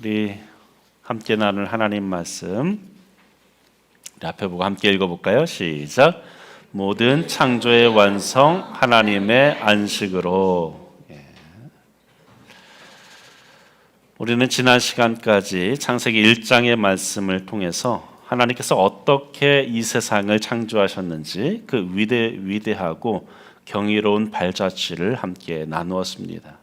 우리 함께 나눌 하나님 말씀 우리 앞에 보고 함께 읽어볼까요? 시작. 모든 창조의 완성 하나님의 안식으로. 우리는 지난 시간까지 창세기 1장의 말씀을 통해서 하나님께서 어떻게 이 세상을 창조하셨는지 그 위대하고 경이로운 발자취를 함께 나누었습니다.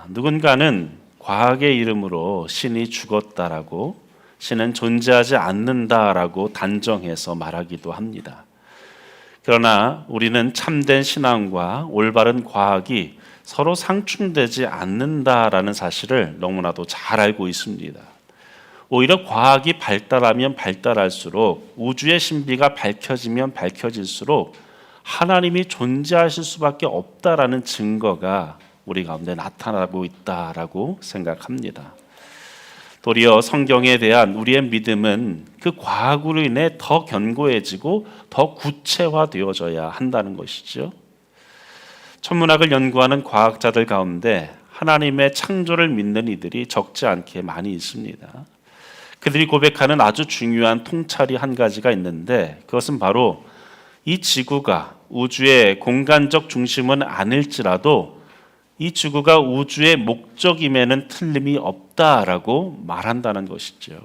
누군가는 과학의 이름으로 신이 죽었다라고, 신은 존재하지 않는다라고 단정해서 말하기도 합니다. 그러나 우리는 참된 신앙과 올바른 과학이 서로 상충되지 않는다라는 사실을 너무나도 잘 알고 있습니다. 오히려 과학이 발달하면 발달할수록, 우주의 신비가 밝혀지면 밝혀질수록 하나님이 존재하실 수밖에 없다라는 증거가 우리 가운데 나타나고 있다라고 생각합니다. 도리어 성경에 대한 우리의 믿음은 그 과학으로 인해 더 견고해지고 더 구체화되어져야 한다는 것이죠. 천문학을 연구하는 과학자들 가운데 하나님의 창조를 믿는 이들이 적지 않게 많이 있습니다. 그들이 고백하는 아주 중요한 통찰이 한 가지가 있는데, 그것은 바로 이 지구가 우주의 공간적 중심은 아닐지라도 이 지구가 우주의 목적임에는 틀림이 없다라고 말한다는 것이죠.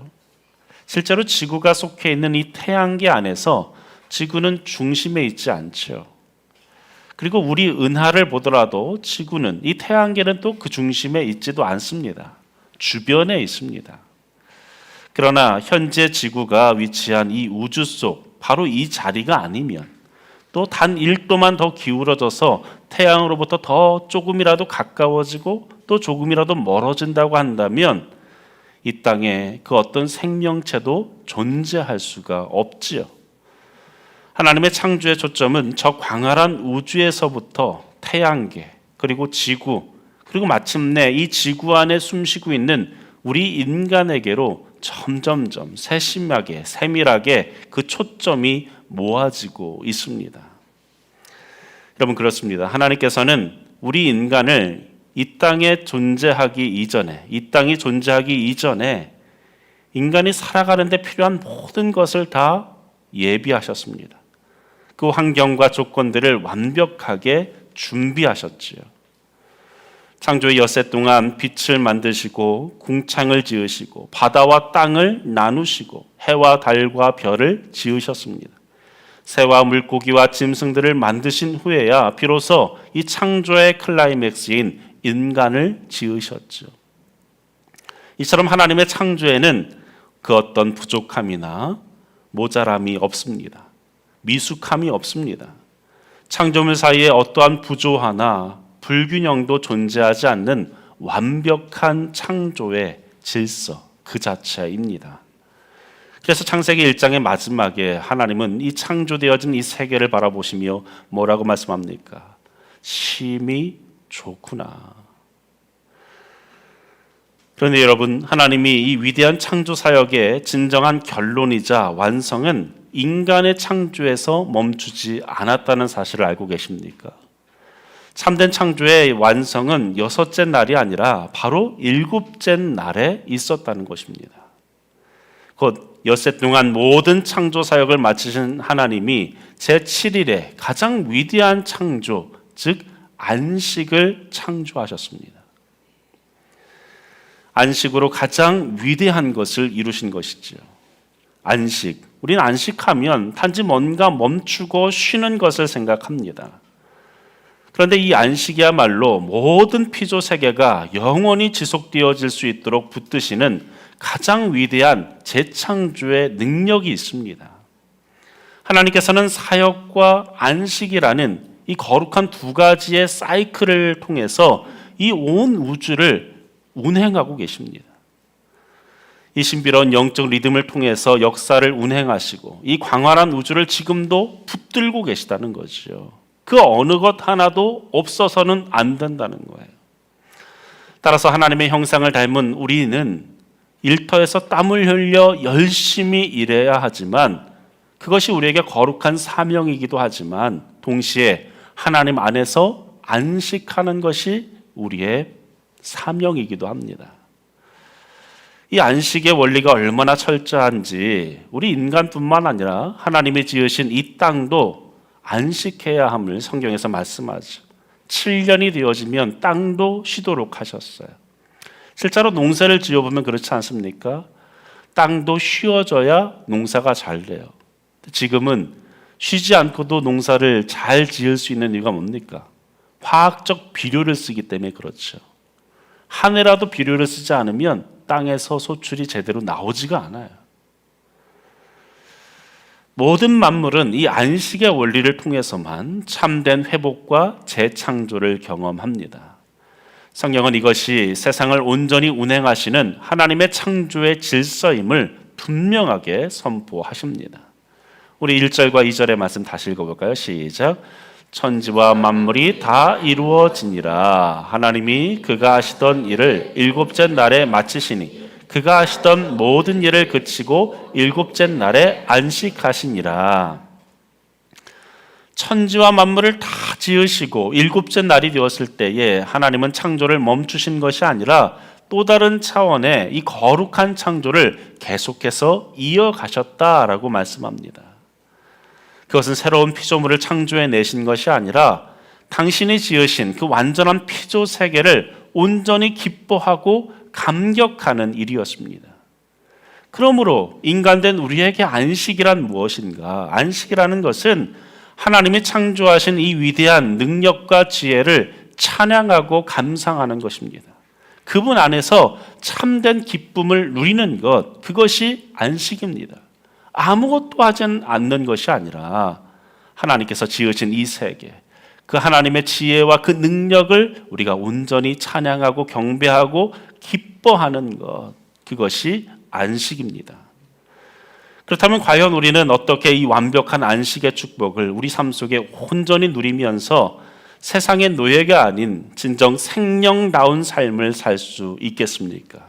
실제로 지구가 속해 있는 이 태양계 안에서 지구는 중심에 있지 않죠. 그리고 우리 은하를 보더라도 지구는, 이 태양계는 또 그 중심에 있지도 않습니다. 주변에 있습니다. 그러나 현재 지구가 위치한 이 우주 속 바로 이 자리가 아니면, 또 단 1도만 더 기울어져서 태양으로부터 더 조금이라도 가까워지고 또 조금이라도 멀어진다고 한다면 이 땅에 그 어떤 생명체도 존재할 수가 없지요. 하나님의 창조의 초점은 저 광활한 우주에서부터 태양계, 그리고 지구, 그리고 마침내 이 지구 안에 숨쉬고 있는 우리 인간에게로 점점점 세심하게, 세밀하게 그 초점이 모아지고 있습니다. 여러분, 그렇습니다. 하나님께서는 우리 인간을 이 땅에 존재하기 이전에, 이 땅이 존재하기 이전에 인간이 살아가는 데 필요한 모든 것을 다 예비하셨습니다. 그 환경과 조건들을 완벽하게 준비하셨지요. 창조의 엿새 동안 빛을 만드시고 궁창을 지으시고 바다와 땅을 나누시고 해와 달과 별을 지으셨습니다. 새와 물고기와 짐승들을 만드신 후에야 비로소 이 창조의 클라이맥스인 인간을 지으셨죠. 이처럼 하나님의 창조에는 그 어떤 부족함이나 모자람이 없습니다. 미숙함이 없습니다. 창조물 사이에 어떠한 부조화나 불균형도 존재하지 않는 완벽한 창조의 질서 그 자체입니다. 그래서 창세기 1장의 마지막에 하나님은 이 창조되어진 이 세계를 바라보시며 뭐라고 말씀합니까? 심히 좋구나. 그런데 여러분, 하나님이 이 위대한 창조 사역의 진정한 결론이자 완성은 인간의 창조에서 멈추지 않았다는 사실을 알고 계십니까? 참된 창조의 완성은 6째 날이 아니라 바로 7째 날에 있었다는 것입니다. 곧 엿새 동안 모든 창조 사역을 마치신 하나님이 제7일에 가장 위대한 창조, 즉 안식을 창조하셨습니다. 안식으로 가장 위대한 것을 이루신 것이지요. 안식, 우리는 안식하면 단지 뭔가 멈추고 쉬는 것을 생각합니다. 그런데 이 안식이야말로 모든 피조 세계가 영원히 지속되어질 수 있도록 붙드시는 가장 위대한 재창조의 능력이 있습니다. 하나님께서는 사역과 안식이라는 이 거룩한 두 가지의 사이클을 통해서 이 온 우주를 운행하고 계십니다. 이 신비로운 영적 리듬을 통해서 역사를 운행하시고 이 광활한 우주를 지금도 붙들고 계시다는 거죠. 그 어느 것 하나도 없어서는 안 된다는 거예요. 따라서 하나님의 형상을 닮은 우리는 일터에서 땀을 흘려 열심히 일해야 하지만, 그것이 우리에게 거룩한 사명이기도 하지만 동시에 하나님 안에서 안식하는 것이 우리의 사명이기도 합니다. 이 안식의 원리가 얼마나 철저한지 우리 인간뿐만 아니라 하나님이 지으신 이 땅도 안식해야 함을 성경에서 말씀하죠. 7년이 되어지면 땅도 쉬도록 하셨어요. 실제로 농사를 지어보면 그렇지 않습니까? 땅도 쉬어져야 농사가 잘 돼요. 지금은 쉬지 않고도 농사를 잘 지을 수 있는 이유가 뭡니까? 화학적 비료를 쓰기 때문에 그렇죠. 한 해라도 비료를 쓰지 않으면 땅에서 소출이 제대로 나오지가 않아요. 모든 만물은 이 안식의 원리를 통해서만 참된 회복과 재창조를 경험합니다. 성경은 이것이 세상을 온전히 운행하시는 하나님의 창조의 질서임을 분명하게 선포하십니다. 우리 1절과 2절의 말씀 다시 읽어볼까요? 시작. 천지와 만물이 다 이루어지니라. 하나님이 그가 하시던 일을 일곱째 날에 마치시니 그가 하시던 모든 일을 그치고 일곱째 날에 안식하시니라. 천지와 만물을 다 지으시고 일곱째 날이 되었을 때에 하나님은 창조를 멈추신 것이 아니라 또 다른 차원의 이 거룩한 창조를 계속해서 이어가셨다라고 말씀합니다. 그것은 새로운 피조물을 창조해 내신 것이 아니라 당신이 지으신 그 완전한 피조 세계를 온전히 기뻐하고 감격하는 일이었습니다. 그러므로 인간된 우리에게 안식이란 무엇인가? 안식이라는 것은 하나님이 창조하신 이 위대한 능력과 지혜를 찬양하고 감상하는 것입니다. 그분 안에서 참된 기쁨을 누리는 것, 그것이 안식입니다. 아무것도 하지 않는 것이 아니라 하나님께서 지으신 이 세계, 그 하나님의 지혜와 그 능력을 우리가 온전히 찬양하고 경배하고 기뻐하는 것, 그것이 안식입니다. 그렇다면 과연 우리는 어떻게 이 완벽한 안식의 축복을 우리 삶 속에 온전히 누리면서 세상의 노예가 아닌 진정 생명다운 삶을 살 수 있겠습니까?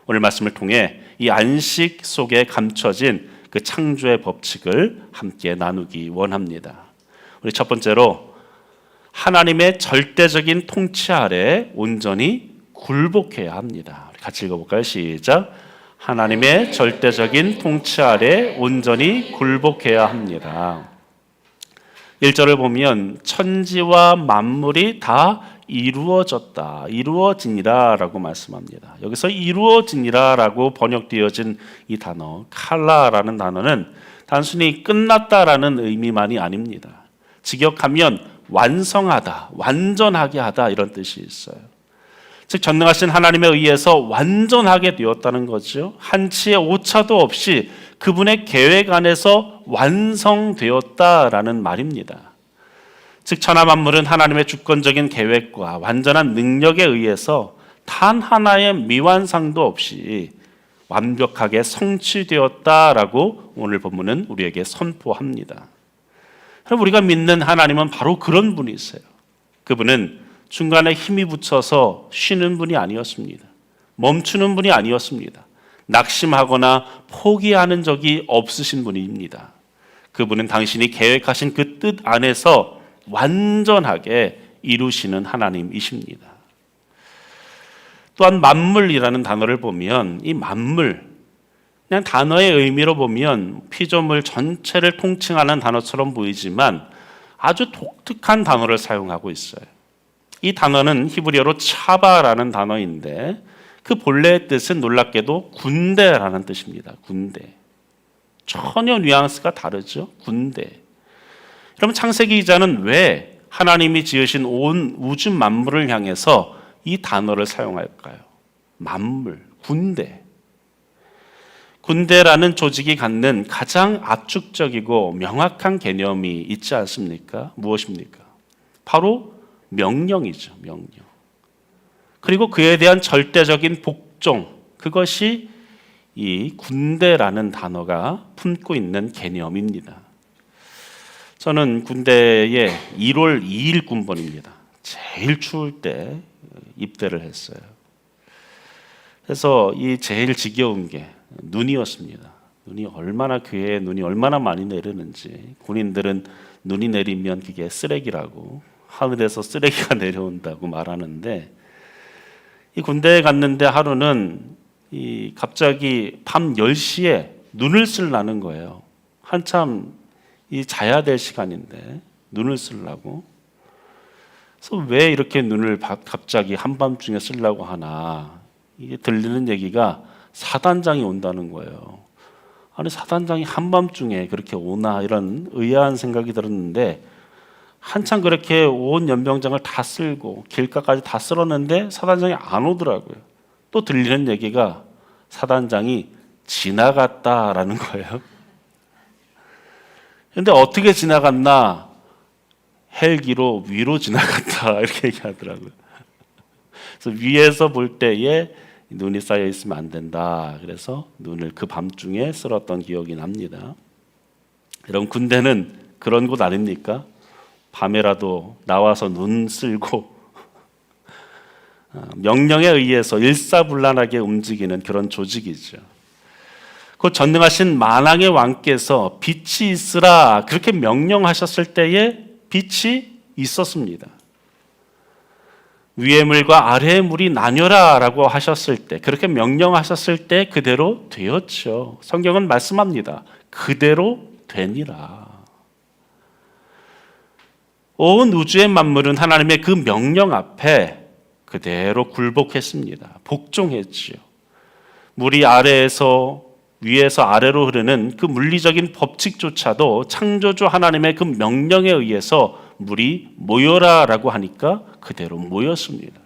오늘 말씀을 통해 이 안식 속에 감춰진 그 창조의 법칙을 함께 나누기 원합니다. 우리 첫 번째로 하나님의 절대적인 통치 아래 온전히 굴복해야 합니다. 같이 읽어볼까요? 시작. 하나님의 절대적인 통치 아래 온전히 굴복해야 합니다. 1절을 보면 천지와 만물이 다 이루어졌다, 이루어지니라 라고 말씀합니다. 여기서 이루어지니라 라고 번역되어진 이 단어 칼라라는 단어는 단순히 끝났다라는 의미만이 아닙니다. 직역하면 완성하다, 완전하게 하다 이런 뜻이 있어요. 즉 전능하신 하나님에 의해서 완전하게 되었다는 거죠. 한치의 오차도 없이 그분의 계획 안에서 완성되었다라는 말입니다. 즉 천하 만물은 하나님의 주권적인 계획과 완전한 능력에 의해서 단 하나의 미완성도 없이 완벽하게 성취되었다라고 오늘 본문은 우리에게 선포합니다. 그럼 우리가 믿는 하나님은 바로 그런 분이세요. 그분은 중간에 힘이 붙여서 쉬는 분이 아니었습니다. 멈추는 분이 아니었습니다. 낙심하거나 포기하는 적이 없으신 분입니다. 그분은 당신이 계획하신 그 뜻 안에서 완전하게 이루시는 하나님이십니다. 또한 만물이라는 단어를 보면 이 만물, 그냥 단어의 의미로 보면 피조물 전체를 통칭하는 단어처럼 보이지만 아주 독특한 단어를 사용하고 있어요. 이 단어는 히브리어로 차바라는 단어인데 그 본래의 뜻은 놀랍게도 군대라는 뜻입니다. 군대. 전혀 뉘앙스가 다르죠. 군대. 그럼 창세기 기자는 왜 하나님이 지으신 온 우주 만물을 향해서 이 단어를 사용할까요? 만물, 군대. 군대라는 조직이 갖는 가장 압축적이고 명확한 개념이 있지 않습니까? 무엇입니까? 바로 명령이죠. 명령. 그리고 그에 대한 절대적인 복종, 그것이 이 군대라는 단어가 품고 있는 개념입니다. 저는 군대에 1월 2일 군번입니다. 제일 추울 때 입대를 했어요. 그래서 이 제일 지겨운 게 눈이었습니다. 눈이 얼마나 그해 눈이 얼마나 많이 내리는지, 군인들은 눈이 내리면 그게 쓰레기라고, 하늘에서 쓰레기가 내려온다고 말하는데, 이 군대에 갔는데 하루는 갑자기 밤 10시에 눈을 쓰려는 거예요. 한참 자야 될 시간인데 눈을 쓰려고. 그래서 왜 이렇게 눈을 갑자기 한밤중에 쓰려고 하나. 이게 들리는 얘기가 사단장이 온다는 거예요. 아니 사단장이 한밤중에 그렇게 오나 이런 의아한 생각이 들었는데 한참 그렇게 온 연병장을 다 쓸고 길가까지 다 쓸었는데 사단장이 안 오더라고요. 또 들리는 얘기가 사단장이 지나갔다라는 거예요. 그런데 어떻게 지나갔나? 헬기로 위로 지나갔다 이렇게 얘기하더라고요. 그래서 위에서 볼 때에 눈이 쌓여 있으면 안 된다. 그래서 눈을 그 밤중에 쓸었던 기억이 납니다. 여러분 군대는 그런 곳 아닙니까? 밤에라도 나와서 눈 쓸고 명령에 의해서 일사불란하게 움직이는 그런 조직이죠. 그 전능하신 만왕의 왕께서 빛이 있으라 그렇게 명령하셨을 때에 빛이 있었습니다. 위의 물과 아래의 물이 나뉘어라 라고 하셨을 때 그렇게 명령하셨을 때 그대로 되었죠. 성경은 말씀합니다. 그대로 되니라. 온 우주의 만물은 하나님의 그 명령 앞에 그대로 굴복했습니다. 복종했지요. 물이 아래에서 위에서 아래로 흐르는 그 물리적인 법칙조차도 창조주 하나님의 그 명령에 의해서 물이 모여라라고 하니까 그대로 모였습니다.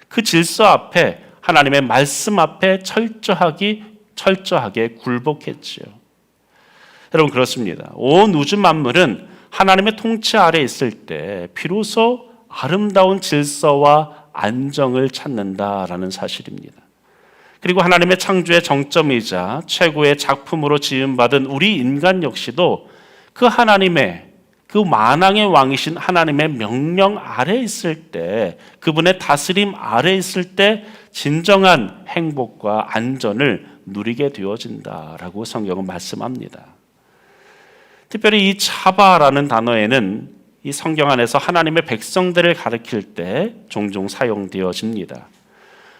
그 질서 앞에 하나님의 말씀 앞에 철저하게 굴복했지요. 여러분 그렇습니다. 온 우주 만물은 하나님의 통치 아래 있을 때 비로소 아름다운 질서와 안정을 찾는다라는 사실입니다. 그리고 하나님의 창조의 정점이자 최고의 작품으로 지음받은 우리 인간 역시도 그 하나님의 그 만왕의 왕이신 하나님의 명령 아래 있을 때 그분의 다스림 아래 있을 때 진정한 행복과 안전을 누리게 되어진다라고 성경은 말씀합니다. 특별히 이 차바라는 단어에는 이 성경 안에서 하나님의 백성들을 가리킬 때 종종 사용되어집니다.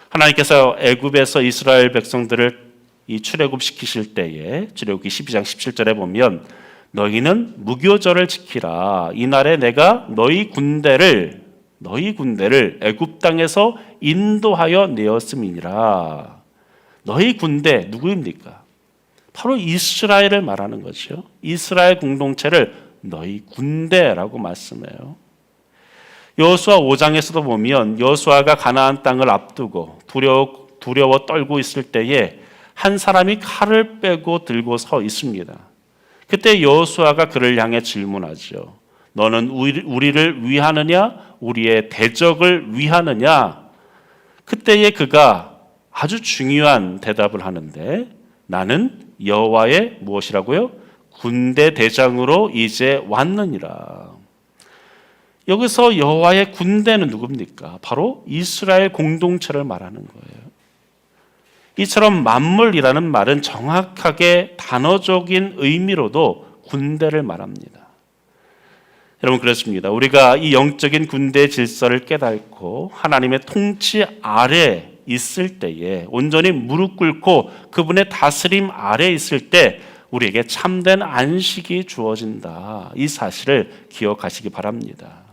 하나님께서 애굽에서 이스라엘 백성들을 출애굽시키실 때에 출애굽기 12장 17절에 보면 너희는 무교절을 지키라. 이날에 내가 너희 군대를 애굽 땅에서 인도하여 내었음이니라. 너희 군대 누구입니까? 바로 이스라엘을 말하는 거죠. 이스라엘 공동체를 너희 군대라고 말씀해요. 여호수아 5장에서도 보면 여호수아가 가나안 땅을 앞두고 두려워 떨고 있을 때에 한 사람이 칼을 빼고 들고 서 있습니다. 그때 여호수아가 그를 향해 질문하죠. 너는 우리를 위하느냐? 우리의 대적을 위하느냐? 그때에 그가 아주 중요한 대답을 하는데 나는 여호와의 무엇이라고요? 군대 대장으로 이제 왔느니라. 여기서 여호와의 군대는 누굽니까? 바로 이스라엘 공동체를 말하는 거예요. 이처럼 만물이라는 말은 정확하게 단어적인 의미로도 군대를 말합니다. 여러분 그렇습니다. 우리가 이 영적인 군대의 질서를 깨닫고 하나님의 통치 아래 있을 때에 온전히 무릎 꿇고 그분의 다스림 아래 있을 때 우리에게 참된 안식이 주어진다. 이 사실을 기억하시기 바랍니다.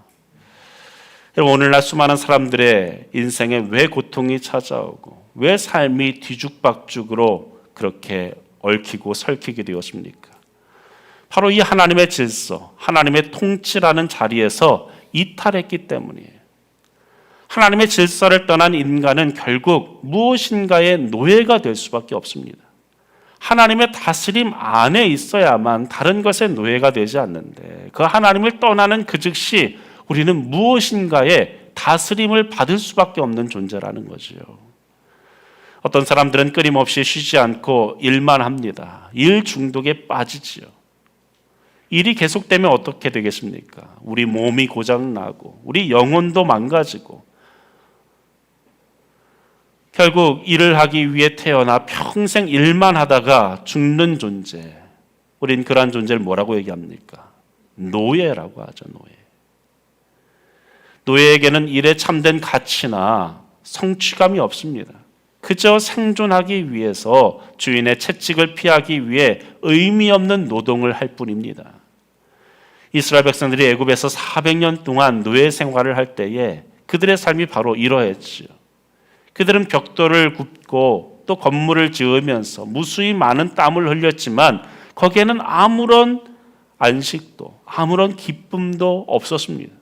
여러분 오늘날 수많은 사람들의 인생에 왜 고통이 찾아오고 왜 삶이 뒤죽박죽으로 그렇게 얽히고 설키게 되었습니까? 바로 이 하나님의 질서, 하나님의 통치라는 자리에서 이탈했기 때문이에요. 하나님의 질서를 떠난 인간은 결국 무엇인가의 노예가 될 수밖에 없습니다. 하나님의 다스림 안에 있어야만 다른 것의 노예가 되지 않는데 그 하나님을 떠나는 그 즉시 우리는 무엇인가의 다스림을 받을 수밖에 없는 존재라는 거죠. 어떤 사람들은 끊임없이 쉬지 않고 일만 합니다. 일 중독에 빠지지요. 일이 계속되면 어떻게 되겠습니까? 우리 몸이 고장나고 우리 영혼도 망가지고 결국 일을 하기 위해 태어나 평생 일만 하다가 죽는 존재. 우린 그러한 존재를 뭐라고 얘기합니까? 노예라고 하죠. 노예에게는 일에 참된 가치나 성취감이 없습니다. 그저 생존하기 위해서 주인의 채찍을 피하기 위해 의미 없는 노동을 할 뿐입니다. 이스라엘 백성들이 애굽에서 400년 동안 노예 생활을 할 때에 그들의 삶이 바로 이러했지요. 그들은 벽돌을 굽고 또 건물을 지으면서 무수히 많은 땀을 흘렸지만 거기에는 아무런 안식도 아무런 기쁨도 없었습니다.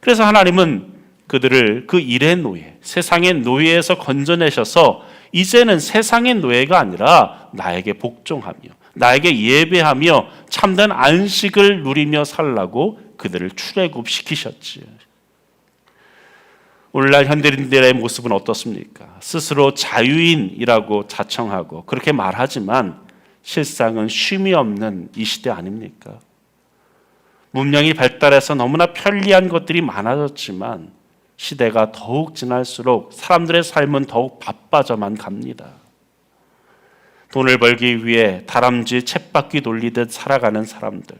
그래서 하나님은 그들을 그 일의 노예, 세상의 노예에서 건져내셔서 이제는 세상의 노예가 아니라 나에게 복종하며 나에게 예배하며 참된 안식을 누리며 살라고 그들을 출애굽시키셨지요. 오늘날 현대인들의 모습은 어떻습니까? 스스로 자유인이라고 자청하고 그렇게 말하지만 실상은 쉼이 없는 이 시대 아닙니까? 문명이 발달해서 너무나 편리한 것들이 많아졌지만 시대가 더욱 지날수록 사람들의 삶은 더욱 바빠져만 갑니다. 돈을 벌기 위해 다람쥐 쳇바퀴 돌리듯 살아가는 사람들,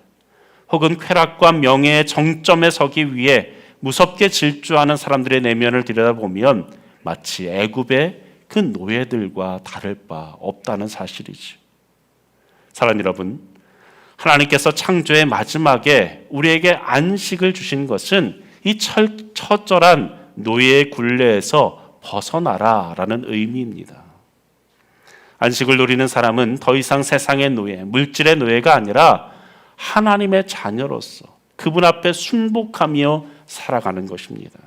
혹은 쾌락과 명예의 정점에 서기 위해 무섭게 질주하는 사람들의 내면을 들여다보면 마치 애굽의 그 노예들과 다를 바 없다는 사실이죠. 사랑 여러분, 하나님께서 창조의 마지막에 우리에게 안식을 주신 것은 이 처절한 노예의 굴레에서 벗어나라라는 의미입니다. 안식을 누리는 사람은 더 이상 세상의 노예, 물질의 노예가 아니라 하나님의 자녀로서 그분 앞에 순복하며 살아가는 것입니다.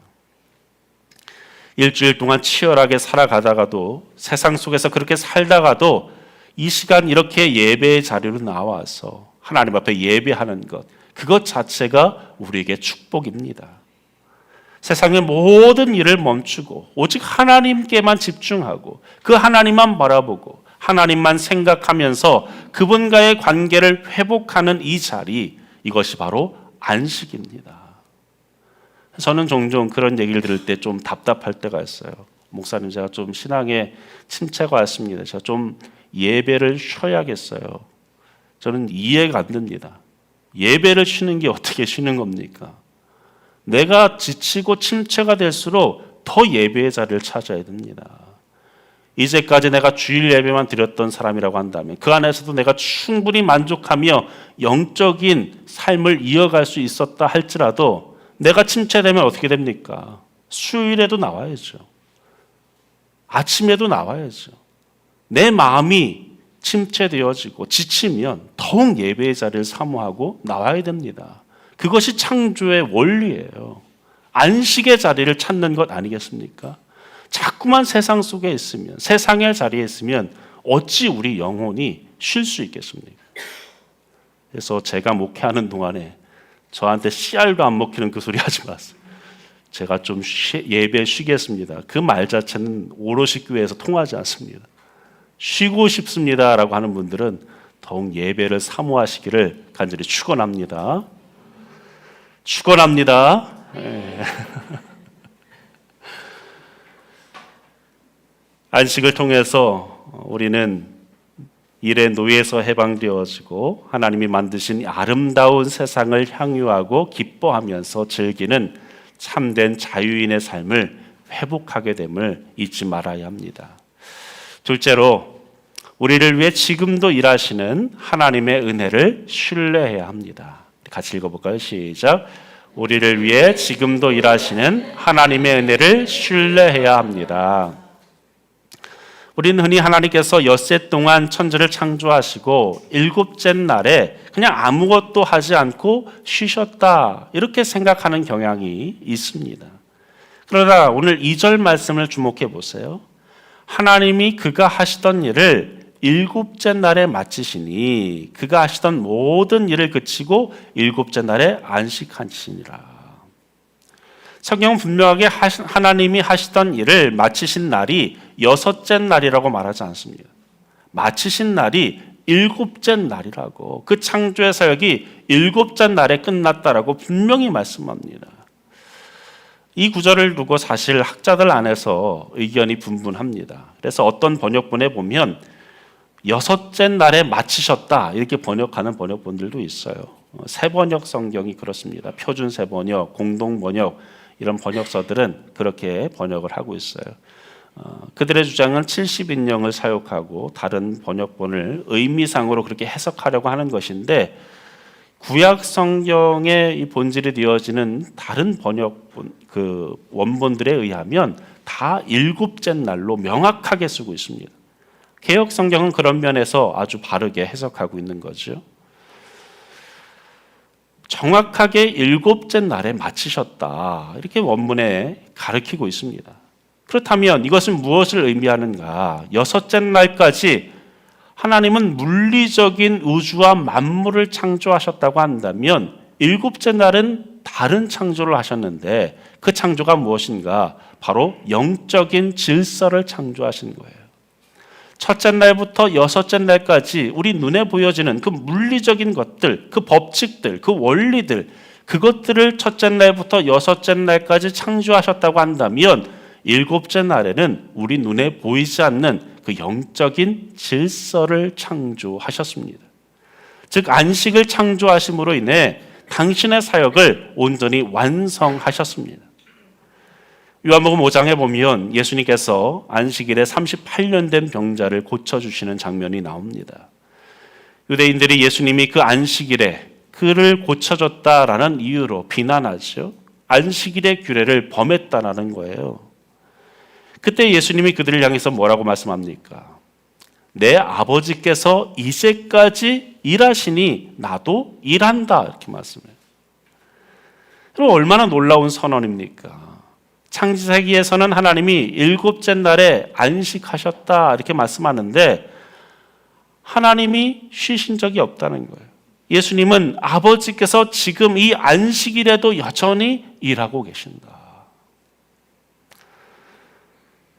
일주일 동안 치열하게 살아가다가도 세상 속에서 그렇게 살다가도 이 시간 이렇게 예배의 자리로 나와서 하나님 앞에 예배하는 것, 그것 자체가 우리에게 축복입니다. 세상의 모든 일을 멈추고 오직 하나님께만 집중하고 그 하나님만 바라보고 하나님만 생각하면서 그분과의 관계를 회복하는 이 자리, 이것이 바로 안식입니다. 저는 종종 그런 얘기를 들을 때 좀 답답할 때가 있어요. 목사님, 제가 좀 신앙에 침체가 왔습니다. 제가 좀 예배를 쉬어야겠어요. 저는 이해가 안 됩니다. 예배를 쉬는 게 어떻게 쉬는 겁니까? 내가 지치고 침체가 될수록 더 예배의 자리를 찾아야 됩니다. 이제까지 내가 주일 예배만 드렸던 사람이라고 한다면 그 안에서도 내가 충분히 만족하며 영적인 삶을 이어갈 수 있었다 할지라도 내가 침체되면 어떻게 됩니까? 수요일에도 나와야죠. 아침에도 나와야죠. 내 마음이 침체되어지고 지치면 더욱 예배의 자리를 사모하고 나와야 됩니다. 그것이 창조의 원리예요. 안식의 자리를 찾는 것 아니겠습니까? 자꾸만 세상 속에 있으면, 세상의 자리에 있으면 어찌 우리 영혼이 쉴 수 있겠습니까? 그래서 제가 목회하는 동안에 저한테 씨알도 안 먹히는 그 소리 하지 마세요. 제가 좀 예배 쉬겠습니다. 그 말 자체는 오롯이 교회에서 통하지 않습니다. 쉬고 싶습니다라고 하는 분들은 더욱 예배를 사모하시기를 간절히 축원합니다. 축원합니다. 네. 안식을 통해서 우리는 일의 노예에서 해방되어지고 하나님이 만드신 아름다운 세상을 향유하고 기뻐하면서 즐기는 참된 자유인의 삶을 회복하게 됨을 잊지 말아야 합니다. 둘째로, 우리를 위해 지금도 일하시는 하나님의 은혜를 신뢰해야 합니다. 같이 읽어볼까요? 시작. 우리를 위해 지금도 일하시는 하나님의 은혜를 신뢰해야 합니다. 우리는 흔히 하나님께서 엿새 동안 천지를 창조하시고 일곱째 날에 그냥 아무것도 하지 않고 쉬셨다, 이렇게 생각하는 경향이 있습니다. 그러나 오늘 2절 말씀을 주목해 보세요. 하나님이 그가 하시던 일을 일곱째 날에 마치시니 그가 하시던 모든 일을 그치고 일곱째 날에 안식하시니라. 성경은 분명하게 하나님이 하시던 일을 마치신 날이 여섯째 날이라고 말하지 않습니다. 마치신 날이 일곱째 날이라고, 그 창조의 사역이 일곱째 날에 끝났다라고 분명히 말씀합니다. 이 구절을 두고 사실 학자들 안에서 의견이 분분합니다. 그래서 어떤 번역본에 보면 여섯째 날에 마치셨다, 이렇게 번역하는 번역본들도 있어요. 새번역 성경이 그렇습니다. 표준 새번역, 공동 번역, 이런 번역서들은 그렇게 번역을 하고 있어요. 그들의 주장은 70인령을 사용하고 다른 번역본을 의미상으로 그렇게 해석하려고 하는 것인데, 구약 성경의 이 본질이 되어지는 다른 번역본, 그 원본들에 의하면 다 일곱째 날로 명확하게 쓰고 있습니다. 개역 성경은 그런 면에서 아주 바르게 해석하고 있는 거죠. 정확하게 일곱째 날에 마치셨다, 이렇게 원문에 가르치고 있습니다. 그렇다면 이것은 무엇을 의미하는가? 여섯째 날까지 하나님은 물리적인 우주와 만물을 창조하셨다고 한다면, 일곱째 날은 다른 창조를 하셨는데 그 창조가 무엇인가? 바로 영적인 질서를 창조하신 거예요. 첫째 날부터 여섯째 날까지 우리 눈에 보여지는 그 물리적인 것들, 그 법칙들, 그 원리들, 그것들을 첫째 날부터 여섯째 날까지 창조하셨다고 한다면, 일곱째 날에는 우리 눈에 보이지 않는 그 영적인 질서를 창조하셨습니다. 즉 안식을 창조하심으로 인해 당신의 사역을 온전히 완성하셨습니다. 요한복음 5장에 보면 예수님께서 안식일에 38년 된 병자를 고쳐주시는 장면이 나옵니다. 유대인들이 예수님이 그 안식일에 그를 고쳐줬다라는 이유로 비난하죠. 안식일의 규례를 범했다라는 거예요. 그때 예수님이 그들을 향해서 뭐라고 말씀합니까? 내 아버지께서 이제까지 일하시니 나도 일한다, 이렇게 말씀해요. 그럼 얼마나 놀라운 선언입니까? 창세기에서는 하나님이 일곱째 날에 안식하셨다, 이렇게 말씀하는데 하나님이 쉬신 적이 없다는 거예요. 예수님은 아버지께서 지금 이 안식일에도 여전히 일하고 계신다.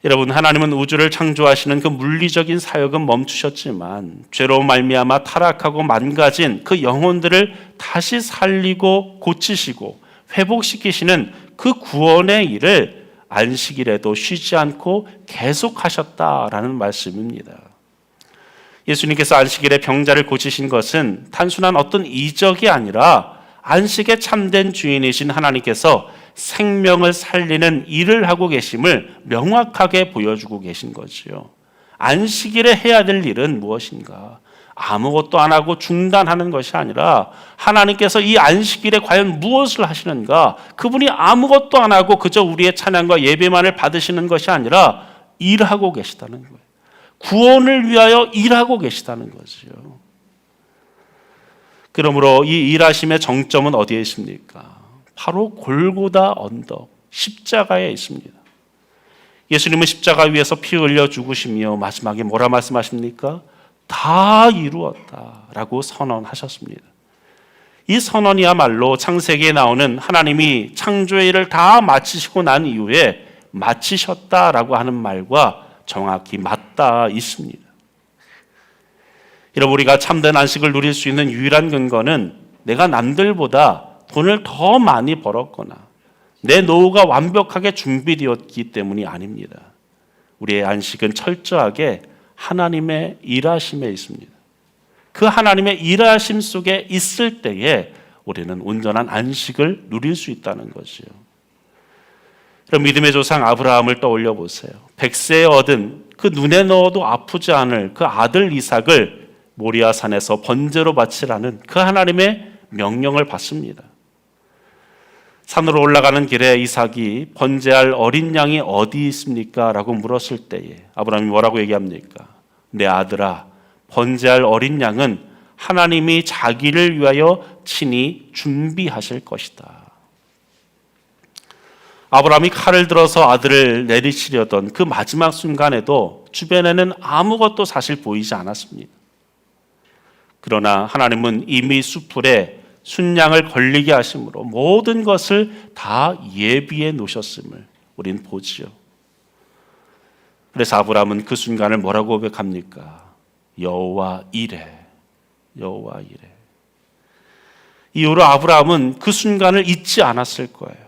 여러분, 하나님은 우주를 창조하시는 그 물리적인 사역은 멈추셨지만 죄로 말미암아 타락하고 망가진 그 영혼들을 다시 살리고 고치시고 회복시키시는 그 구원의 일을 안식일에도 쉬지 않고 계속하셨다라는 말씀입니다. 예수님께서 안식일에 병자를 고치신 것은 단순한 어떤 이적이 아니라 안식에 참된 주인이신 하나님께서 생명을 살리는 일을 하고 계심을 명확하게 보여주고 계신 거지요. 안식일에 해야 될 일은 무엇인가? 아무것도 안 하고 중단하는 것이 아니라 하나님께서 이 안식일에 과연 무엇을 하시는가? 그분이 아무것도 안 하고 그저 우리의 찬양과 예배만을 받으시는 것이 아니라 일하고 계시다는 거예요. 구원을 위하여 일하고 계시다는 거지요. 그러므로 이 일하심의 정점은 어디에 있습니까? 바로 골고다 언덕, 십자가에 있습니다. 예수님은 십자가 위에서 피 흘려 죽으시며 마지막에 뭐라 말씀하십니까? 다 이루었다라고 선언하셨습니다. 이 선언이야말로 창세기에 나오는 하나님이 창조의 일을 다 마치시고 난 이후에 마치셨다라고 하는 말과 정확히 맞닿아 있습니다. 여러분, 우리가 참된 안식을 누릴 수 있는 유일한 근거는 내가 남들보다 돈을 더 많이 벌었거나 내 노후가 완벽하게 준비되었기 때문이 아닙니다. 우리의 안식은 철저하게 하나님의 일하심에 있습니다. 그 하나님의 일하심 속에 있을 때에 우리는 온전한 안식을 누릴 수 있다는 것이요. 그럼 믿음의 조상 아브라함을 떠올려 보세요. 100세에 얻은 그 눈에 넣어도 아프지 않을 그 아들 이삭을 모리아 산에서 번제로 바치라는 그 하나님의 명령을 받습니다. 산으로 올라가는 길에 이삭이 번제할 어린 양이 어디 있습니까? 라고 물었을 때에 아브라함이 뭐라고 얘기합니까? 내 아들아, 번제할 어린 양은 하나님이 자기를 위하여 친히 준비하실 것이다. 아브라함이 칼을 들어서 아들을 내리치려던 그 마지막 순간에도 주변에는 아무것도 사실 보이지 않았습니다. 그러나 하나님은 이미 수풀에 순양을 걸리게 하심으로 모든 것을 다 예비해 놓으셨음을 우리는 보지요. 그래서 아브라함은 그 순간을 뭐라고 고백합니까? 여호와 이레, 여호와 이레. 이후로 아브라함은 그 순간을 잊지 않았을 거예요.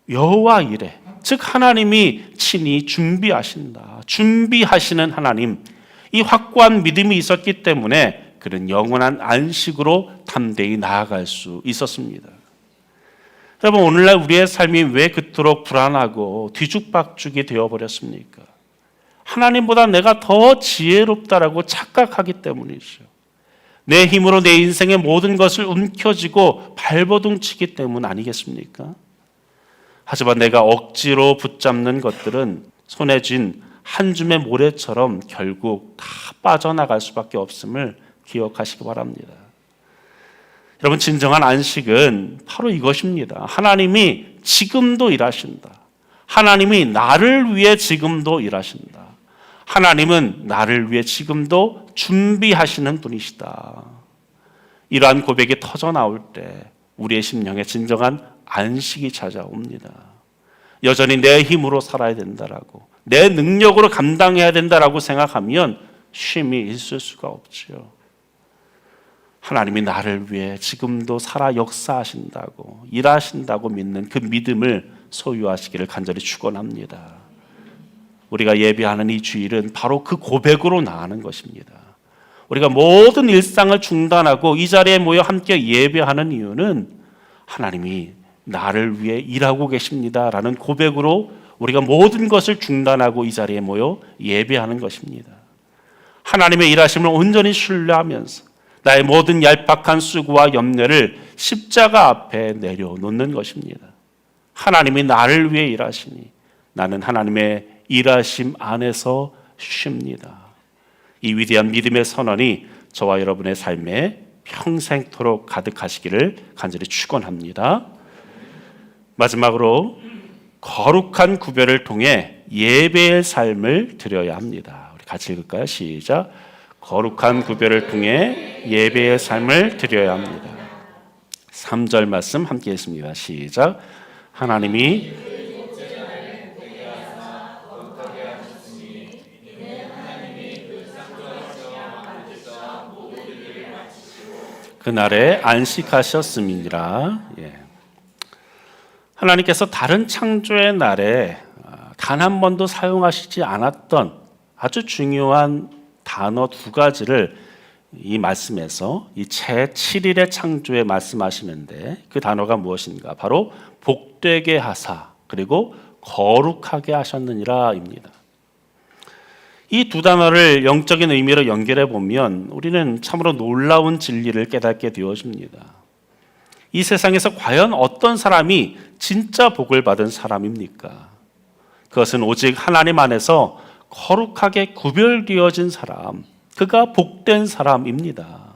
여호와 이레, 즉 하나님이 친히 준비하신다, 준비하시는 하나님, 이 확고한 믿음이 있었기 때문에 그는 영원한 안식으로 담대히 나아갈 수 있었습니다. 여러분, 오늘날 우리의 삶이 왜 그토록 불안하고 뒤죽박죽이 되어버렸습니까? 하나님보다 내가 더 지혜롭다라고 착각하기 때문이죠. 내 힘으로 내 인생의 모든 것을 움켜쥐고 발버둥치기 때문 아니겠습니까? 하지만 내가 억지로 붙잡는 것들은 손에 쥔 한 줌의 모래처럼 결국 다 빠져나갈 수밖에 없음을 기억하시기 바랍니다. 여러분, 진정한 안식은 바로 이것입니다. 하나님이 지금도 일하신다. 하나님이 나를 위해 지금도 일하신다. 하나님은 나를 위해 지금도 준비하시는 분이시다. 이러한 고백이 터져 나올 때 우리의 심령에 진정한 안식이 찾아옵니다. 여전히 내 힘으로 살아야 된다라고, 내 능력으로 감당해야 된다라고 생각하면 쉼이 있을 수가 없죠. 하나님이 나를 위해 지금도 살아 역사하신다고, 일하신다고 믿는 그 믿음을 소유하시기를 간절히 축원합니다. 우리가 예배하는 이 주일은 바로 그 고백으로 나가는 것입니다. 우리가 모든 일상을 중단하고 이 자리에 모여 함께 예배하는 이유는 하나님이 나를 위해 일하고 계십니다라는 고백으로 우리가 모든 것을 중단하고 이 자리에 모여 예배하는 것입니다. 하나님의 일하심을 온전히 신뢰하면서 나의 모든 얄팍한 수고와 염려를 십자가 앞에 내려놓는 것입니다. 하나님이 나를 위해 일하시니 나는 하나님의 일하심 안에서 쉽니다. 이 위대한 믿음의 선언이 저와 여러분의 삶에 평생토록 가득하시기를 간절히 축원합니다. 마지막으로 거룩한 구별을 통해 예배의 삶을 드려야 합니다. 우리 같이 읽을까요? 시작. 거룩한 구별을 통해 예배의 삶을 드려야 합니다. 3절 말씀 함께 했습니다. 시작. 하나님이 그날에 안식하셨음이니라. 하나님께서 다른 창조의 날에 단 한 번도 사용하시지 않았던 아주 중요한 단어 두 가지를 이 말씀에서 이 제7일의 창조에 말씀하시는데, 그 단어가 무엇인가? 바로 복되게 하사 그리고 거룩하게 하셨느니라입니다. 이 두 단어를 영적인 의미로 연결해 보면 우리는 참으로 놀라운 진리를 깨닫게 되어집니다. 이 세상에서 과연 어떤 사람이 진짜 복을 받은 사람입니까? 그것은 오직 하나님 안에서 거룩하게 구별되어진 사람, 그가 복된 사람입니다.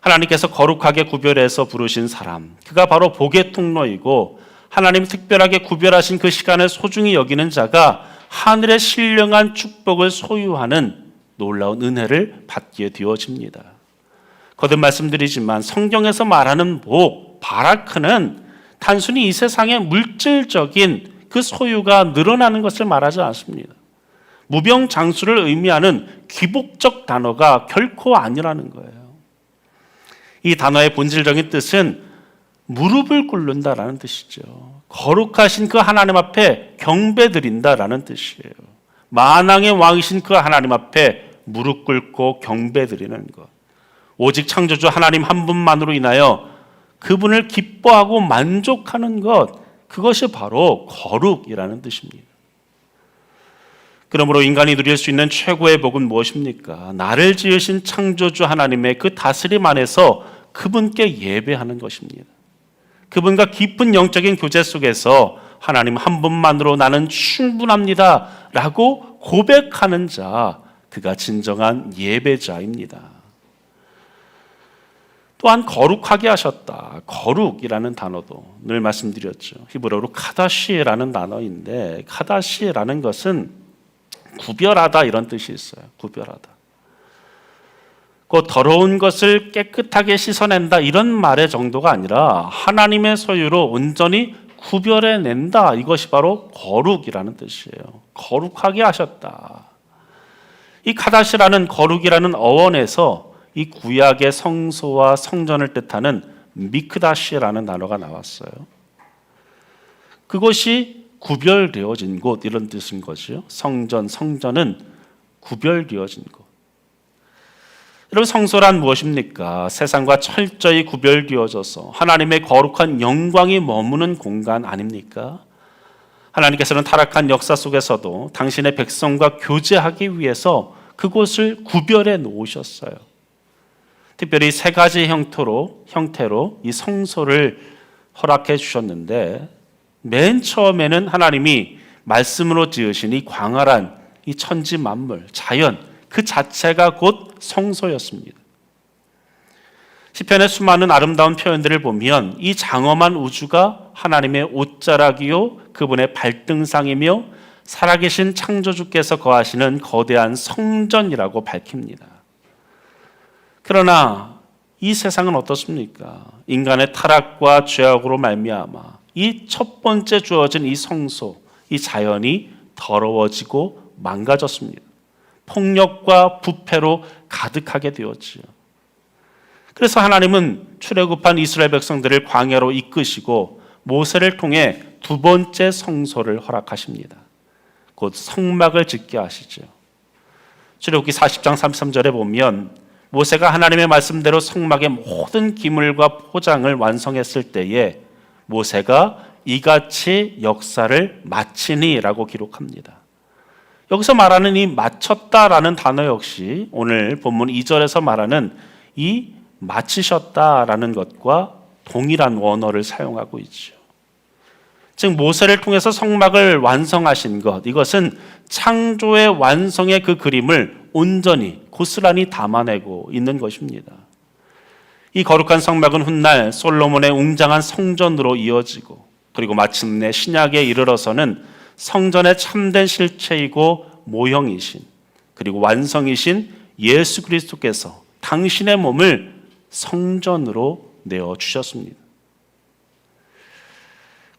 하나님께서 거룩하게 구별해서 부르신 사람, 그가 바로 복의 통로이고 하나님 특별하게 구별하신 그 시간을 소중히 여기는 자가 하늘의 신령한 축복을 소유하는 놀라운 은혜를 받게 되어집니다. 거듭 말씀드리지만 성경에서 말하는 복, 바라크는 단순히 이 세상의 물질적인 그 소유가 늘어나는 것을 말하지 않습니다. 무병장수를 의미하는 귀복적 단어가 결코 아니라는 거예요. 이 단어의 본질적인 뜻은 무릎을 꿇는다라는 뜻이죠. 거룩하신 그 하나님 앞에 경배드린다라는 뜻이에요. 만왕의 왕이신 그 하나님 앞에 무릎 꿇고 경배드리는 것. 오직 창조주 하나님 한 분만으로 인하여 그분을 기뻐하고 만족하는 것, 그것이 바로 거룩이라는 뜻입니다. 그러므로 인간이 누릴 수 있는 최고의 복은 무엇입니까? 나를 지으신 창조주 하나님의 그 다스림 안에서 그분께 예배하는 것입니다. 그분과 깊은 영적인 교제 속에서 하나님 한 분만으로 나는 충분합니다 라고 고백하는 자, 그가 진정한 예배자입니다. 또한 거룩하게 하셨다. 거룩이라는 단어도 늘 말씀드렸죠. 히브리어로 카다시라는 단어인데, 카다시라는 것은 구별하다 이런 뜻이 있어요. 구별하다. 그 더러운 것을 깨끗하게 씻어낸다 이런 말의 정도가 아니라 하나님의 소유로 온전히 구별해낸다. 이것이 바로 거룩이라는 뜻이에요. 거룩하게 하셨다. 이 카다시라는 거룩이라는 어원에서 이 구약의 성소와 성전을 뜻하는 미크다시라는 단어가 나왔어요. 그것이 구별되어진 곳 이런 뜻인 거죠. 성전은 구별되어진 곳. 여러분, 성소란 무엇입니까? 세상과 철저히 구별되어져서 하나님의 거룩한 영광이 머무는 공간 아닙니까? 하나님께서는 타락한 역사 속에서도 당신의 백성과 교제하기 위해서 그곳을 구별해 놓으셨어요. 특별히 세 가지 형태로 이 성소를 허락해 주셨는데, 맨 처음에는 하나님이 말씀으로 지으신 이 광활한 이 천지 만물, 자연 그 자체가 곧 성소였습니다. 시편의 수많은 아름다운 표현들을 보면 이 장엄한 우주가 하나님의 옷자락이요 그분의 발등상이며 살아계신 창조주께서 거하시는 거대한 성전이라고 밝힙니다. 그러나 이 세상은 어떻습니까? 인간의 타락과 죄악으로 말미암아 이 첫 번째 주어진 이 성소, 이 자연이 더러워지고 망가졌습니다. 폭력과 부패로 가득하게 되었지요. 그래서 하나님은 출애굽한 이스라엘 백성들을 광야로 이끄시고 모세를 통해 두 번째 성소를 허락하십니다. 곧 성막을 짓게 하시죠. 출애굽기 40장 33절에 보면 모세가 하나님의 말씀대로 성막의 모든 기물과 포장을 완성했을 때에 모세가 이같이 역사를 마치니라고 기록합니다. 여기서 말하는 이 마쳤다라는 단어 역시 오늘 본문 2절에서 말하는 이 마치셨다라는 것과 동일한 원어를 사용하고 있죠. 즉 모세를 통해서 성막을 완성하신 것, 이것은 창조의 완성의 그 그림을 온전히 고스란히 담아내고 있는 것입니다. 이 거룩한 성막은 훗날 솔로몬의 웅장한 성전으로 이어지고, 그리고 마침내 신약에 이르러서는 성전의 참된 실체이고 모형이신, 그리고 완성이신 예수 그리스도께서 당신의 몸을 성전으로 내어주셨습니다.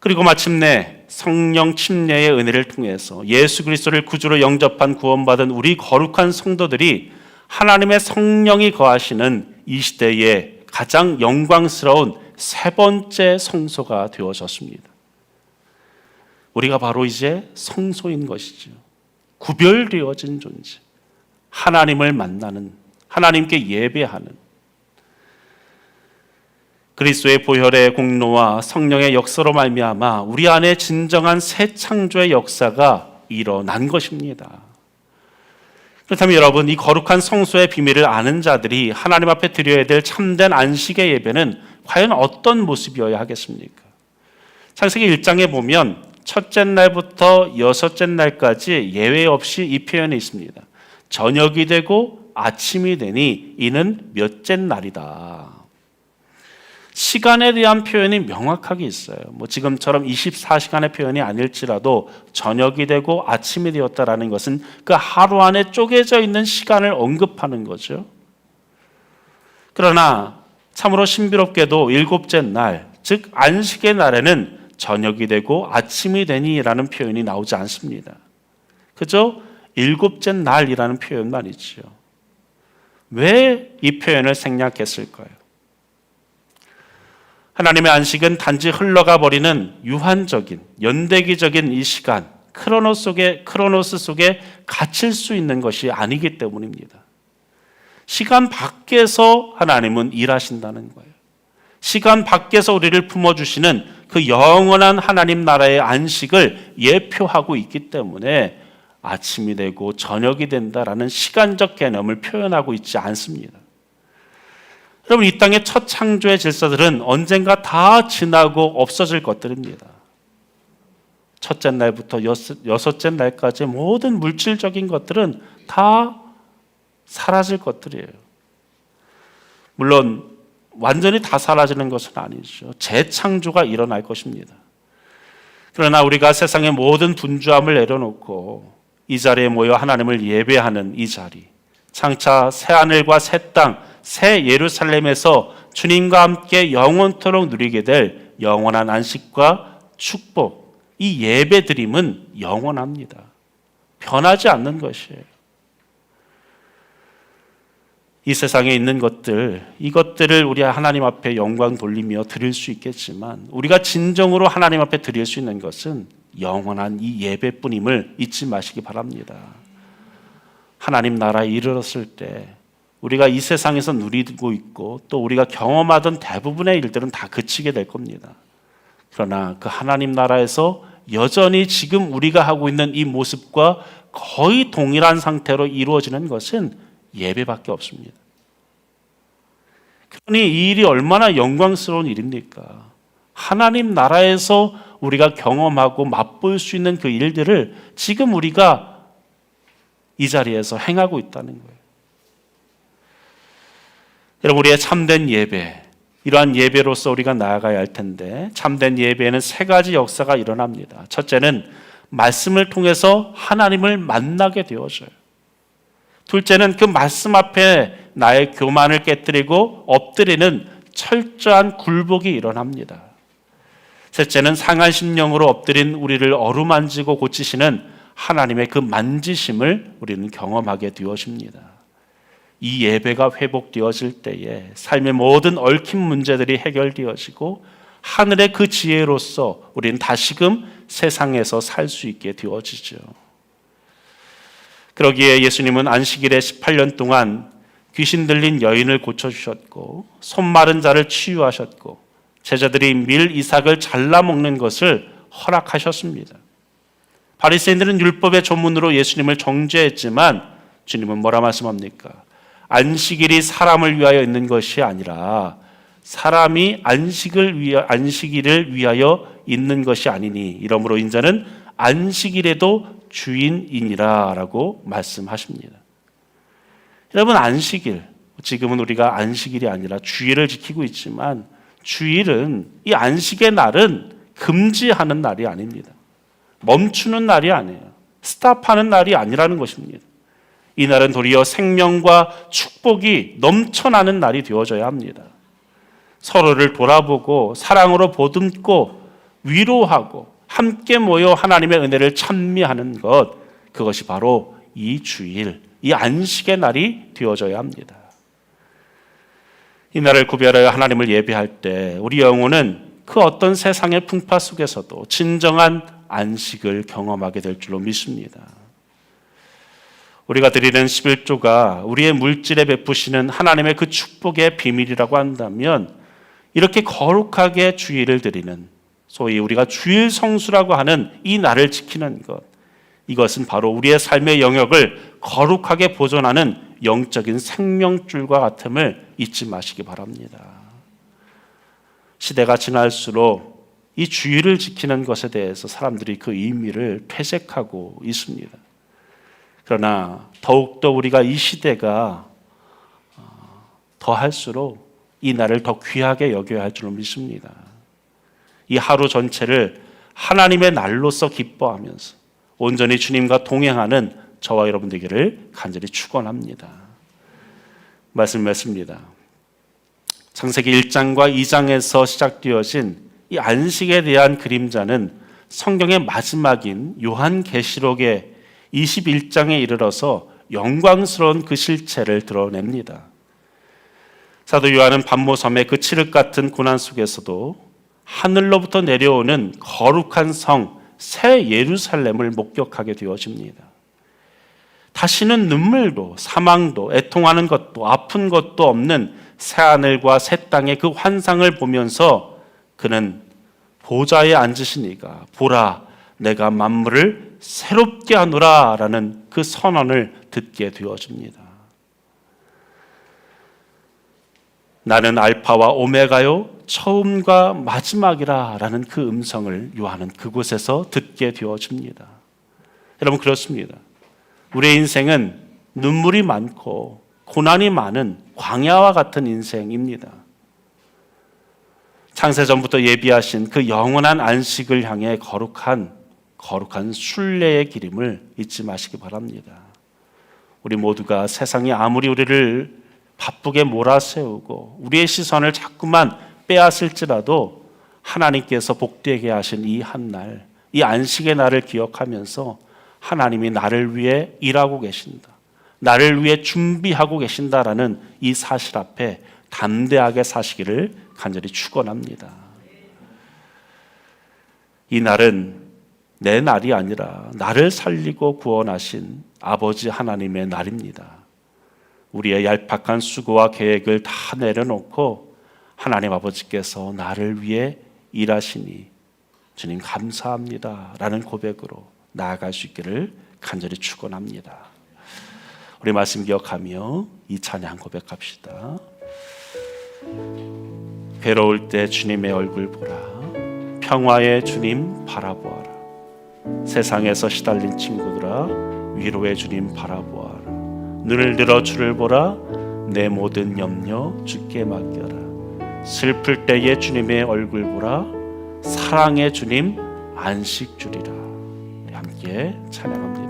그리고 마침내 성령 침례의 은혜를 통해서 예수 그리스도를 구주로 영접한 구원받은 우리 거룩한 성도들이 하나님의 성령이 거하시는 이 시대에 가장 영광스러운 세 번째 성소가 되어졌습니다. 우리가 바로 이제 성소인 것이죠. 구별되어진 존재, 하나님을 만나는, 하나님께 예배하는, 그리스도의 보혈의 공로와 성령의 역사로 말미암아 우리 안에 진정한 새 창조의 역사가 일어난 것입니다. 그렇다면 여러분, 이 거룩한 성소의 비밀을 아는 자들이 하나님 앞에 드려야 될 참된 안식의 예배는 과연 어떤 모습이어야 하겠습니까? 창세기 1장에 보면 첫째 날부터 여섯째 날까지 예외 없이 이 표현이 있습니다. 저녁이 되고 아침이 되니 이는 몇째 날이다. 시간에 대한 표현이 명확하게 있어요. 지금처럼 24시간의 표현이 아닐지라도 저녁이 되고 아침이 되었다라는 것은 그 하루 안에 쪼개져 있는 시간을 언급하는 거죠. 그러나 참으로 신비롭게도 일곱째 날, 즉 안식의 날에는 저녁이 되고 아침이 되니라는 표현이 나오지 않습니다. 그저 일곱째 날이라는 표현만 있죠. 왜 이 표현을 생략했을까요? 하나님의 안식은 단지 흘러가 버리는 유한적인, 연대기적인 이 시간, 크로노스 속에 갇힐 수 있는 것이 아니기 때문입니다. 시간 밖에서 하나님은 일하신다는 거예요. 시간 밖에서 우리를 품어주시는 그 영원한 하나님 나라의 안식을 예표하고 있기 때문에 아침이 되고 저녁이 된다라는 시간적 개념을 표현하고 있지 않습니다. 여러분, 이 땅의 첫 창조의 질서들은 언젠가 다 지나고 없어질 것들입니다. 첫째 날부터 여섯째 날까지 모든 물질적인 것들은 다 사라질 것들이에요. 물론 완전히 다 사라지는 것은 아니죠. 재창조가 일어날 것입니다. 그러나 우리가 세상의 모든 분주함을 내려놓고 이 자리에 모여 하나님을 예배하는 이 자리, 장차 새하늘과 새 땅, 새 예루살렘에서 주님과 함께 영원토록 누리게 될 영원한 안식과 축복, 이 예배드림은 영원합니다. 변하지 않는 것이에요. 이 세상에 있는 것들, 이것들을 우리 하나님 앞에 영광 돌리며 드릴 수 있겠지만 우리가 진정으로 하나님 앞에 드릴 수 있는 것은 영원한 이 예배뿐임을 잊지 마시기 바랍니다. 하나님 나라에 이르렀을 때 우리가 이 세상에서 누리고 있고 또 우리가 경험하던 대부분의 일들은 다 그치게 될 겁니다. 그러나 그 하나님 나라에서 여전히 지금 우리가 하고 있는 이 모습과 거의 동일한 상태로 이루어지는 것은 예배밖에 없습니다. 그러니 이 일이 얼마나 영광스러운 일입니까? 하나님 나라에서 우리가 경험하고 맛볼 수 있는 그 일들을 지금 우리가 이 자리에서 행하고 있다는 거예요. 여러분, 우리의 참된 예배, 이러한 예배로서 우리가 나아가야 할 텐데, 참된 예배에는 세 가지 역사가 일어납니다. 첫째는 말씀을 통해서 하나님을 만나게 되어져요. 둘째는 그 말씀 앞에 나의 교만을 깨뜨리고 엎드리는 철저한 굴복이 일어납니다. 셋째는 상한 심령으로 엎드린 우리를 어루만지고 고치시는 하나님의 그 만지심을 우리는 경험하게 되어집니다. 이 예배가 회복되어질 때에 삶의 모든 얽힌 문제들이 해결되어지고 하늘의 그 지혜로서 우리는 다시금 세상에서 살 수 있게 되어지죠. 그러기에 예수님은 안식일에 18년 동안 귀신 들린 여인을 고쳐주셨고 손 마른 자를 치유하셨고 제자들이 밀 이삭을 잘라 먹는 것을 허락하셨습니다. 바리새인들은 율법의 조문으로 예수님을 정죄했지만 주님은 뭐라 말씀합니까? 안식일이 사람을 위하여 있는 것이 아니라 사람이 안식일을 위하여 있는 것이 아니니 이러므로 인자는 안식일에도 주인이니라 라고 말씀하십니다. 여러분, 안식일, 지금은 우리가 안식일이 아니라 주일을 지키고 있지만 주일은, 이 안식의 날은 금지하는 날이 아닙니다. 멈추는 날이 아니에요. 스탑하는 날이 아니라는 것입니다. 이 날은 도리어 생명과 축복이 넘쳐나는 날이 되어져야 합니다. 서로를 돌아보고 사랑으로 보듬고 위로하고 함께 모여 하나님의 은혜를 찬미하는 것, 그것이 바로 이 주일, 이 안식의 날이 되어져야 합니다. 이 날을 구별하여 하나님을 예배할 때 우리 영혼은 그 어떤 세상의 풍파 속에서도 진정한 안식을 경험하게 될 줄로 믿습니다. 우리가 드리는 11조가 우리의 물질에 베푸시는 하나님의 그 축복의 비밀이라고 한다면 이렇게 거룩하게 주일을 드리는, 소위 우리가 주일 성수라고 하는 이 날을 지키는 것, 이것은 바로 우리의 삶의 영역을 거룩하게 보존하는 영적인 생명줄과 같음을 잊지 마시기 바랍니다. 시대가 지날수록 이 주일을 지키는 것에 대해서 사람들이 그 의미를 퇴색하고 있습니다. 그러나 더욱더 우리가 이 시대가 더할수록 이 날을 더 귀하게 여겨야 할 줄로 믿습니다. 이 하루 전체를 하나님의 날로서 기뻐하면서 온전히 주님과 동행하는 저와 여러분 되기를 간절히 축원합니다. 말씀 맺습니다. 창세기 1장과 2장에서 시작되어진 이 안식에 대한 그림자는 성경의 마지막인 요한계시록의 21장에 이르러서 영광스러운 그 실체를 드러냅니다. 사도 요한은 반모섬의 그 칠흑 같은 고난 속에서도 하늘로부터 내려오는 거룩한 성 새 예루살렘을 목격하게 되어집니다. 다시는 눈물도 사망도 애통하는 것도 아픈 것도 없는 새하늘과 새 땅의 그 환상을 보면서 그는 보좌에 앉으시니가 보라 내가 만물을 새롭게 하노라 라는 그 선언을 듣게 되어집니다. 나는 알파와 오메가요 처음과 마지막이라 라는 그 음성을 요한은 그곳에서 듣게 되어집니다. 여러분, 그렇습니다. 우리의 인생은 눈물이 많고 고난이 많은 광야와 같은 인생입니다. 창세전부터 예비하신 그 영원한 안식을 향해 거룩한 순례의 기림을 잊지 마시기 바랍니다. 우리 모두가 세상이 아무리 우리를 바쁘게 몰아세우고 우리의 시선을 자꾸만 빼앗을지라도 하나님께서 복되게 하신 이 한 날, 이 안식의 날을 기억하면서 하나님이 나를 위해 일하고 계신다, 나를 위해 준비하고 계신다라는 이 사실 앞에 담대하게 사시기를 간절히 축원합니다. 이 날은 내 날이 아니라 나를 살리고 구원하신 아버지 하나님의 날입니다. 우리의 얄팍한 수고와 계획을 다 내려놓고 하나님 아버지께서 나를 위해 일하시니 주님 감사합니다 라는 고백으로 나아갈 수 있기를 간절히 축원합니다. 우리 말씀 기억하며 이 찬양 고백합시다. 괴로울 때 주님의 얼굴 보라. 평화의 주님 바라보아라. 세상에서 시달린 친구들아 위로의 주님 바라보아라. 눈을 들어 주를 보라. 내 모든 염려 주께 맡겨라. 슬플 때에 주님의 얼굴 보라. 사랑의 주님 안식 주리라. 함께 찬양합니다.